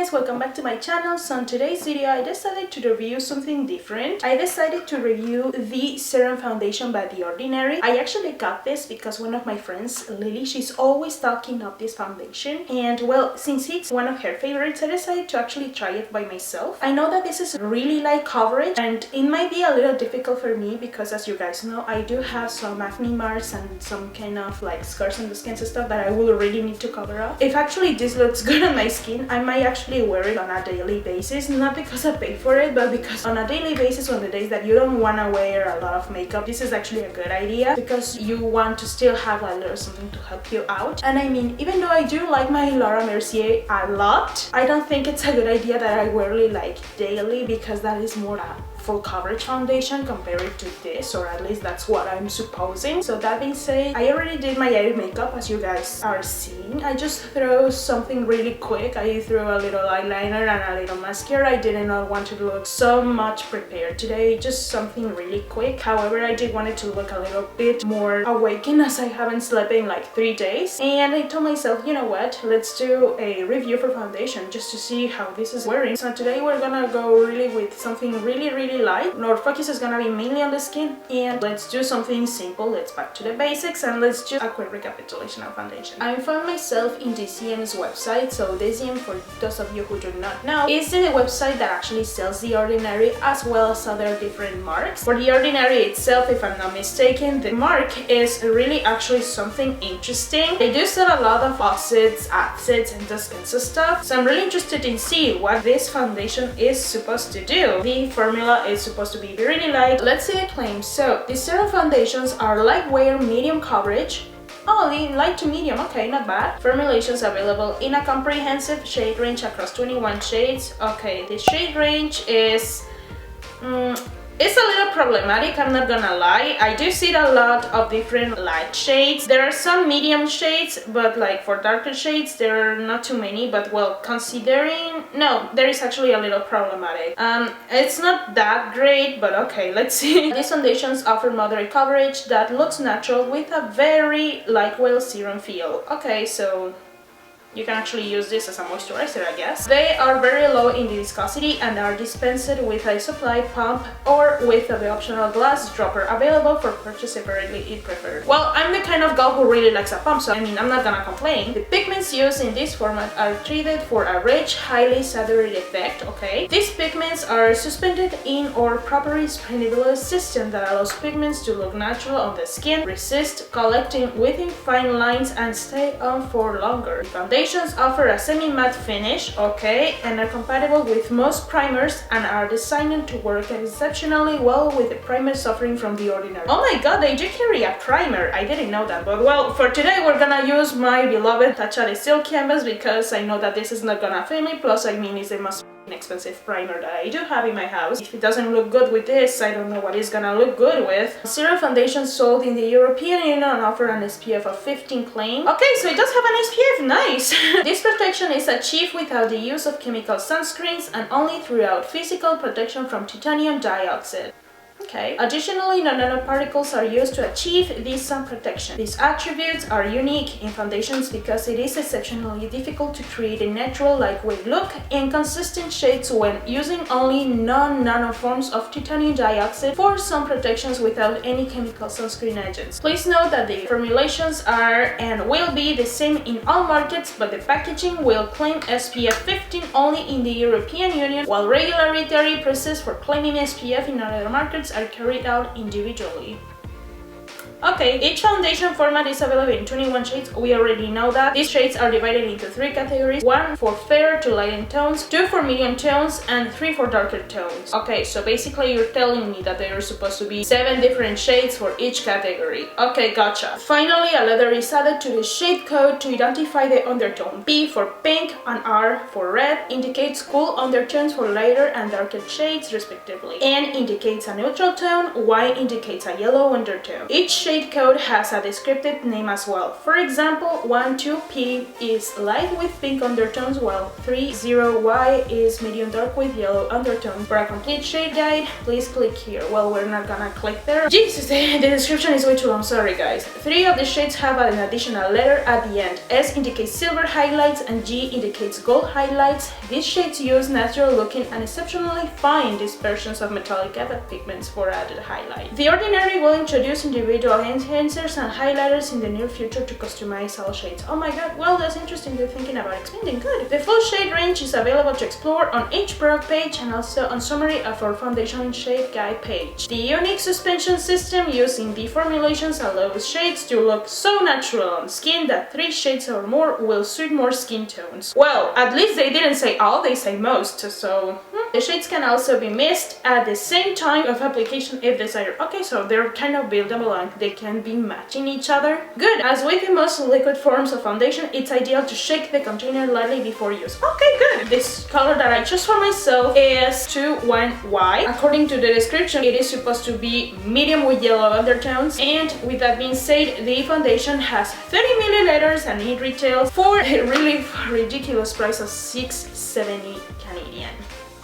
guys, welcome back to my channel. So in today's video I decided to review something different. I decided to review the Serum Foundation by The Ordinary. I actually got this because one of my friends, Lilly, she's always talking up this foundation, and well, since it's one of her favorites, I decided to actually try it by myself. I know that this is really light coverage and it might be a little difficult for me because, as you guys know, I do have some acne marks and some kind of like scars on the skin and stuff that I will really need to cover up. If actually this looks good on my skin, I might actually wear it on a daily basis, not because I pay for it, but because on a daily basis, on the days that you don't want to wear a lot of makeup, this is actually a good idea because you want to still have a little something to help you out. And I mean, even though I do like my Laura Mercier a lot, I don't think it's a good idea that I wear it like daily because that is more full coverage foundation compared to this, or at least that's what I'm supposing. So that being said, I already did my eye makeup as you guys are seeing. I just threw something really quick. I threw a little eyeliner and a little mascara. I did not want to look so much prepared today, just something really quick. However, I did want it to look a little bit more awakened as I haven't slept in like 3 days, and I told myself, you know what, let's do a review for foundation just to see how this is wearing. So today we're gonna go really with something really light. Our focus is gonna be mainly on the skin, and let's do something simple. Let's back to the basics and let's do a quick recapitulation of foundation. I found myself in DCM's website. So DCM, for those of you who do not know, is the website that actually sells The Ordinary as well as other different marks. For The Ordinary itself, if I'm not mistaken, the mark is really actually something interesting. They do sell a lot of acids and this kinds of stuff, so I'm really interested in seeing what this foundation is supposed to do. The formula is supposed to be really light. Let's see the claims. So the Serum foundations are lightweight, medium coverage. Oh, light to medium, okay, not bad. Formulations available in a comprehensive shade range across 21 shades. Okay, the shade range is it's a little problematic, I'm not gonna lie. I do see a lot of different light shades. There are some medium shades, but like for darker shades there are not too many, but well, considering, no, there is actually a little problematic. It's not that great, but okay, let's see. These foundations offer moderate coverage that looks natural with a very lightweight serum feel. Okay, so you can actually use this as a moisturizer, I guess. They are very low in viscosity and are dispensed with a supply pump or with the optional glass dropper available for purchase separately if preferred. Well, I'm the kind of girl who really likes a pump, so I mean, I'm not gonna complain. The pigments used in this format are treated for a rich, highly saturated effect, okay? These pigments are suspended in or properly spinable system that allows pigments to look natural on the skin, resist collecting within fine lines, and stay on for longer. The foundations offer a semi-matte finish, okay, and are compatible with most primers and are designed to work exceptionally well with the primers offering from The Ordinary. Oh my god, they do carry a primer. I didn't know that, but well, for today we're gonna use my beloved TATCHA Silk Canvas because I know that this is not gonna fail me, plus I mean it's the most expensive primer that I do have in my house. If it doesn't look good with this, I don't know what it's gonna look good with. Serum foundation sold in the European Union and offer an SPF of 15 claim. Okay, so it does have an SPF, nice! This protection is achieved without the use of chemical sunscreens and only throughout physical protection from titanium dioxide. Okay. Additionally, no nanoparticles are used to achieve this sun protection. These attributes are unique in foundations because it is exceptionally difficult to create a natural lightweight look in consistent shades when using only non-nano forms of titanium dioxide for sun protections without any chemical sunscreen agents. Please note that the formulations are and will be the same in all markets, but the packaging will claim SPF 15 only in the European Union, while regulatory process for claiming SPF in other markets are carried out individually. Okay, each foundation format is available in 21 shades. We already know that. These shades are divided into 3 categories: 1 for fair to lighten tones, 2 for medium tones, and 3 for darker tones. Okay, so basically you're telling me that there are supposed to be 7 different shades for each category. Okay, gotcha. Finally, a letter is added to the shade code to identify the undertone. P for pink and R for red indicates cool undertones for lighter and darker shades respectively. N indicates a neutral tone, Y indicates a yellow undertone. Each shade code has a descriptive name as well. For example, 12P is light with pink undertones, while 30Y is medium dark with yellow undertones. For a complete shade guide, please click here. Well, we're not gonna click there. Jesus, the description is way too long, sorry guys. 3 of the shades have an additional letter at the end. S indicates silver highlights and G indicates gold highlights. These shades use natural looking and exceptionally fine dispersions of metallic pigments for added highlight. The Ordinary will introduce individual enhancers and highlighters in the near future to customize all shades. Oh my god, well that's interesting, they're thinking about expanding, good. The full shade range is available to explore on each product page and also on summary of our foundation shade guide page. The unique suspension system using the formulations allows shades to look so natural on skin that 3 shades or more will suit more skin tones. Well, at least they didn't say all, they say most, so the shades can also be mixed at the same time of application if desired. Okay, so they're kind of buildable and they can be matching each other. Good! As with the most liquid forms of foundation, it's ideal to shake the container lightly before use. Okay, good! This color that I chose for myself is 21Y. According to the description, it is supposed to be medium with yellow undertones, and with that being said, the foundation has 30 milliliters and it retails for a really ridiculous price of $6.70 Canadian.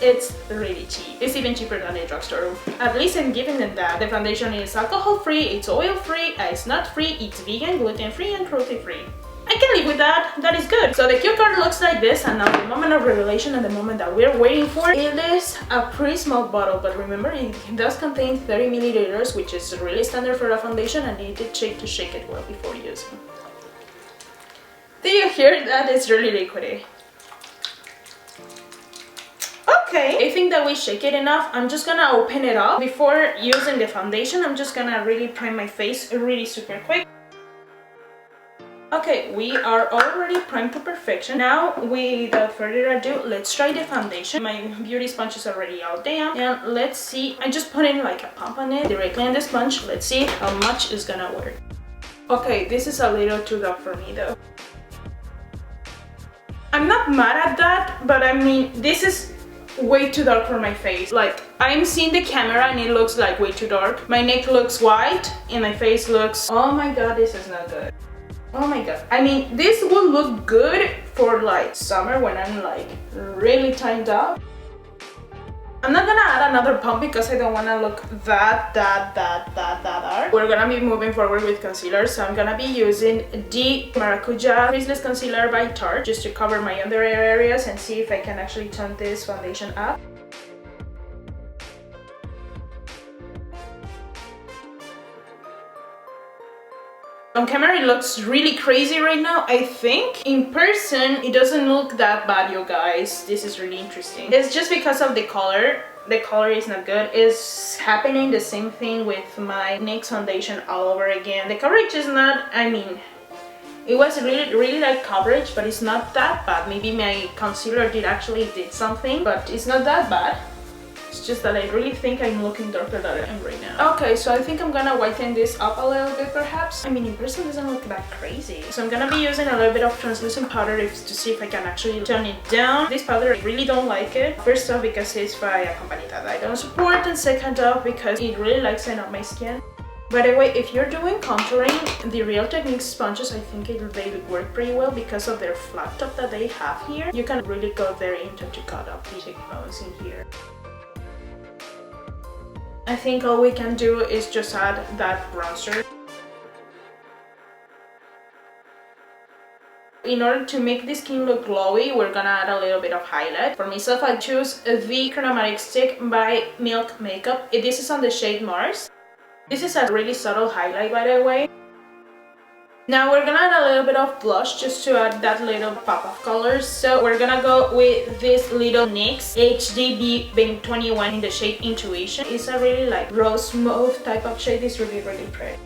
It's really cheap. It's even cheaper than a drugstore. At least I'm giving them that. The foundation is alcohol free, it's oil free, it's nut free, it's vegan, gluten free and cruelty free. I can live with that, that is good. So the cue card looks like this, and now the moment of revelation and the moment that we're waiting for. It is a pretty small bottle, but remember it does contain 30 milliliters, which is really standard for a foundation, and you need to shake it well before using. Do you hear that? It's really liquidy. Okay, I think that we shake it enough. I'm just gonna open it up. Before using the foundation, I'm just gonna really prime my face really super quick. Okay, we are already primed to perfection. Now, without further ado, let's try the foundation. My beauty sponge is already out there, and let's see. I just put in like a pump on it directly on the sponge. Let's see how much is gonna work. Okay, this is a little too dark for me though. I'm not mad at that, but I mean, this is way too dark for my face. Like, I'm seeing the camera and it looks like way too dark. My neck looks white and my face looks... Oh my god, this is not good. Oh my god. I mean, this will look good for like summer when I'm like really timed up. I'm not gonna add another pump because I don't wanna look that dark. We're gonna be moving forward with concealer, so I'm gonna be using the MARACUJA Creaseless Concealer by Tarte just to cover my under areas and see if I can actually tone this foundation up. On camera it looks really crazy right now. I think in person it doesn't look that bad, you guys. This is really interesting. It's just because of the color. The color is not good. It's happening the same thing with my NYX foundation all over again. The coverage is not, I mean, it was really like coverage, but it's not that bad. Maybe my concealer did something, but it's not that bad. It's just that I really think I'm looking darker than I am right now. Okay, so I think I'm gonna whiten this up a little bit perhaps. I mean, in person it doesn't look that crazy. So I'm gonna be using a little bit of translucent powder to see if I can actually tone it down. This powder, I really don't like it. First off, because it's by a company that I don't support, and second off, because it really lightens up my skin. By the way, if you're doing contouring, the Real Techniques sponges, I think they would work pretty well because of their flat top that they have here. You can really go there into to cut up the cheekbones in here. I think all we can do is just add that bronzer. In order to make the skin look glowy, we're gonna add a little bit of highlight. For myself, I choose the Chromatic Stick by Milk Makeup. This is on the shade Mars. This is a really subtle highlight, by the way. Now we're gonna add a little bit of blush just to add that little pop of color. So we're gonna go with this little NYX HDB Bank 21 in the shade Intuition. It's a really like rose mauve type of shade. It's really pretty.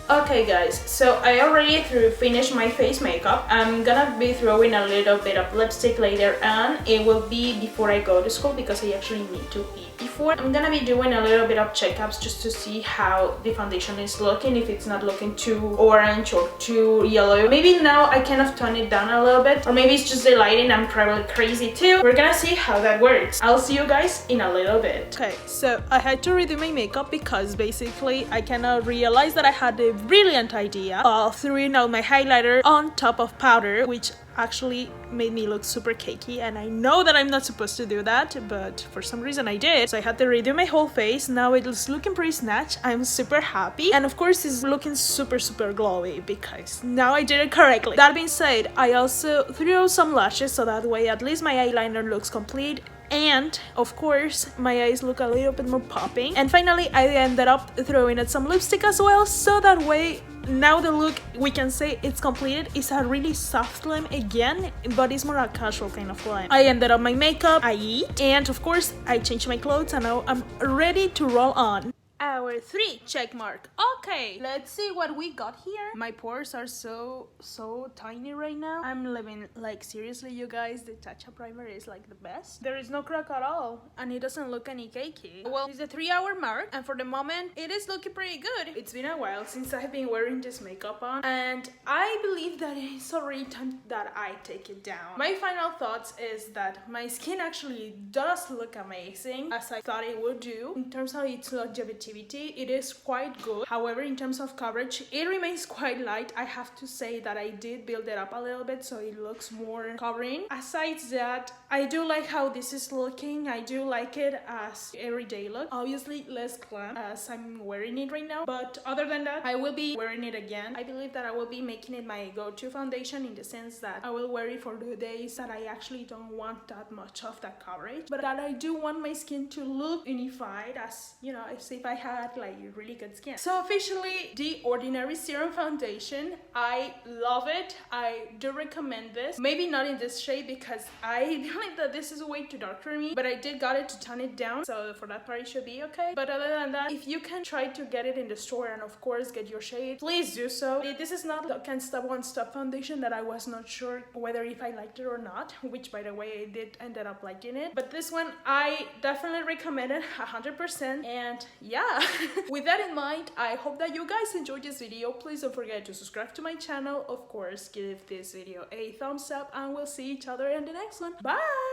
Okay guys, so I already finished my face makeup. I'm gonna be throwing a little bit of lipstick later on. It will be before I go to school because I actually need to eat before. I'm gonna be doing a little bit of checkups just to see how the foundation is looking, if it's not looking too orange or too yellow. Maybe now I kind of tone it down a little bit, or maybe it's just the lighting, I'm probably crazy too. We're gonna see how that works. I'll see you guys in a little bit. Okay, so I had to redo my makeup because basically I kind of realized that I had a brilliant idea of throwing out my highlighter on top of powder, which actually made me look super cakey, and I know that I'm not supposed to do that, but for some reason I did. So I had to redo my whole face. Now it's looking pretty snatched. I'm super happy, and of course it's looking super glowy because now I did it correctly. That being said, I also threw out some lashes so that way at least my eyeliner looks complete, and of course my eyes look a little bit more popping. And finally I ended up throwing in some lipstick as well, so that way now the look, we can say it's completed. It's a really soft glam again, but it's more a casual kind of glam. I ended up my makeup, I eat, and of course I changed my clothes, and now I'm ready to roll on. Hour 3 check mark. Okay, let's see what we got here. My pores are so tiny right now. I'm living, like, seriously you guys, the TATCHA primer is like the best. There is no crack at all, and it doesn't look any cakey. Well, it's the 3-hour mark, and for the moment it is looking pretty good. It's been a while since I've been wearing this makeup on, and I believe that it is already time that I take it down. My final thoughts is that my skin actually does look amazing, as I thought it would do. In terms of its longevity, it is quite good. However, in terms of coverage, it remains quite light. I have to say that I did build it up a little bit so it looks more covering. Aside that, I do like how this is looking. I do like it as everyday look. Obviously less glam as I'm wearing it right now, but other than that, I will be wearing it again. I believe that I will be making it my go-to foundation, in the sense that I will wear it for the days that I actually don't want that much of that coverage, but that I do want my skin to look unified, as you know, as if I had like really good skin. So officially, the Ordinary Serum Foundation, I love it. I do recommend this. Maybe not in this shade because I believe that this is way too dark for me, but I did got it to tone it down, so for that part it should be okay. But other than that, if you can try to get it in the store and of course get your shade, please do so. This is not the Can't Stop Won't Stop foundation that I was not sure whether if I liked it or not, which by the way I did ended up liking it, but this one I definitely recommend it 100%. And yeah, with that in mind, I hope that you guys enjoyed this video. Please don't forget to subscribe to my channel. Of course, give this video a thumbs up, and we'll see each other in the next one. Bye!